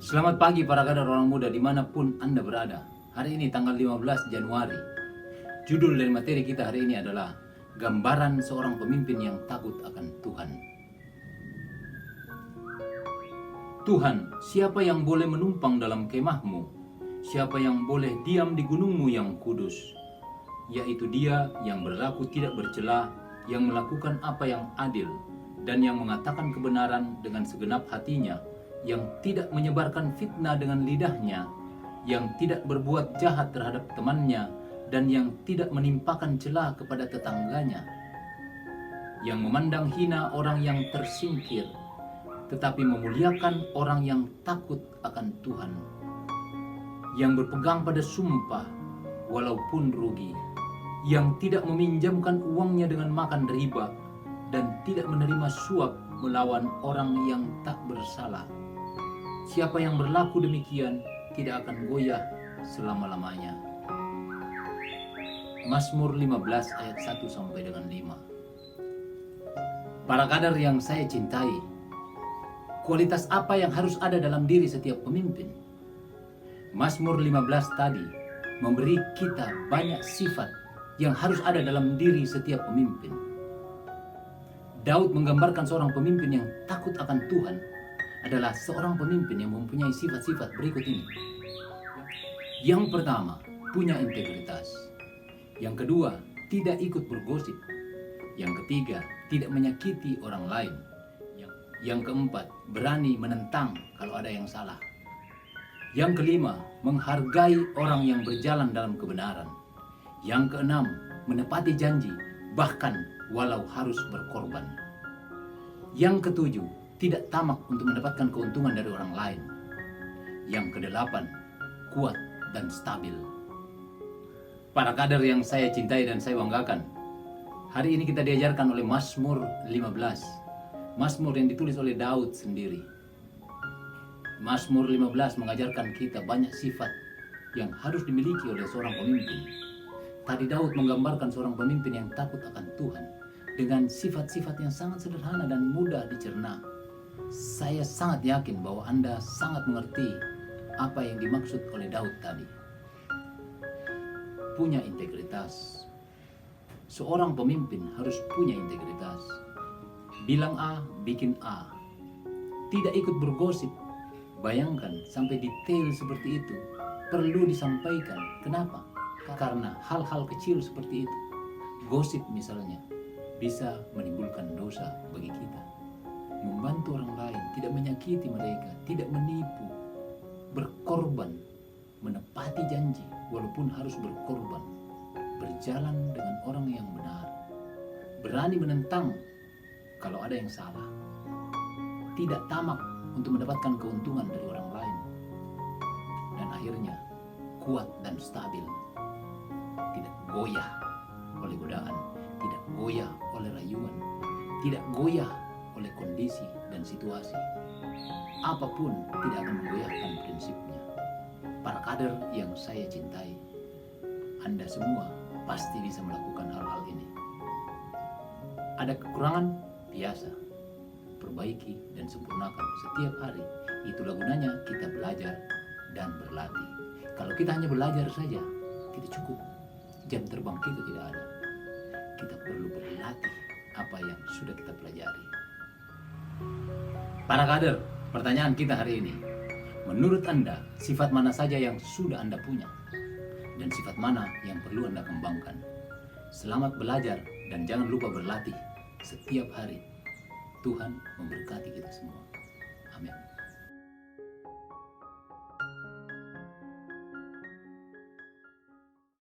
Selamat pagi para kader orang muda dimanapun Anda berada. Hari ini tanggal 15 Januari. Judul dari materi kita hari ini adalah Gambaran seorang pemimpin yang takut akan Tuhan. Tuhan, siapa yang boleh menumpang dalam kemahmu? Siapa yang boleh diam di gunungmu yang kudus? Yaitu dia yang berlaku tidak bercela, yang melakukan apa yang adil, dan yang mengatakan kebenaran dengan segenap hatinya, yang tidak menyebarkan fitnah dengan lidahnya, yang tidak berbuat jahat terhadap temannya, dan yang tidak menimpakan celah kepada tetangganya, yang memandang hina orang yang tersingkir, tetapi memuliakan orang yang takut akan Tuhan, yang berpegang pada sumpah walaupun rugi, yang tidak meminjamkan uangnya dengan makan riba, dan tidak menerima suap melawan orang yang tak bersalah. Siapa yang berlaku demikian tidak akan goyah selama-lamanya. Mazmur 15 ayat 1 sampai dengan 5. Para kader yang saya cintai, kualitas apa yang harus ada dalam diri setiap pemimpin? Mazmur 15 tadi memberi kita banyak sifat yang harus ada dalam diri setiap pemimpin. Daud menggambarkan seorang pemimpin yang takut akan Tuhan adalah seorang pemimpin yang mempunyai sifat-sifat berikut ini. Yang pertama, punya integritas. Yang kedua, tidak ikut bergosip. Yang ketiga, tidak menyakiti orang lain. Yang keempat, berani menentang kalau ada yang salah. Yang kelima, menghargai orang yang berjalan dalam kebenaran. Yang keenam, menepati janji, bahkan walau harus berkorban. Yang ketujuh, tidak tamak untuk mendapatkan keuntungan dari orang lain. Yang kedelapan, kuat dan stabil. Para kader yang saya cintai dan saya banggakan, hari ini kita diajarkan oleh Mazmur 15. Mazmur yang ditulis oleh Daud sendiri. Mazmur 15 mengajarkan kita banyak sifat yang harus dimiliki oleh seorang pemimpin. Tadi Daud menggambarkan seorang pemimpin yang takut akan Tuhan dengan sifat-sifat yang sangat sederhana dan mudah dicerna. Saya sangat yakin bahwa Anda sangat mengerti apa yang dimaksud oleh Daud tadi. Punya integritas. Seorang pemimpin harus punya integritas. Bilang A, bikin A. Tidak ikut bergosip. Bayangkan sampai detail seperti itu perlu disampaikan. Kenapa? Karena hal-hal kecil seperti itu, gosip misalnya, bisa menimbulkan dosa bagi kita. Membantu orang lain, tidak menyakiti mereka, tidak menipu, berkorban, menepati janji walaupun harus berkorban, berjalan dengan orang yang benar, berani menentang kalau ada yang salah, tidak tamak untuk mendapatkan keuntungan dari orang lain, dan akhirnya kuat dan stabil, tidak goyah oleh godaan, tidak goyah oleh rayuan, tidak goyah oleh kondisi dan situasi. Apapun tidak akan menggoyahkan prinsipnya. Para kader yang saya cintai, Anda semua pasti bisa melakukan hal-hal ini. Ada kekurangan? Biasa. Perbaiki dan sempurnakan setiap hari. Itulah gunanya kita belajar dan berlatih. Kalau kita hanya belajar saja, tidak cukup. Jam terbang kita tidak ada. Kita perlu berlatih apa yang sudah kita pelajari. Para kader, pertanyaan kita hari ini. Menurut Anda, sifat mana saja yang sudah Anda punya? Dan sifat mana yang perlu Anda kembangkan? Selamat belajar dan jangan lupa berlatih setiap hari. Tuhan memberkati kita semua. Amin.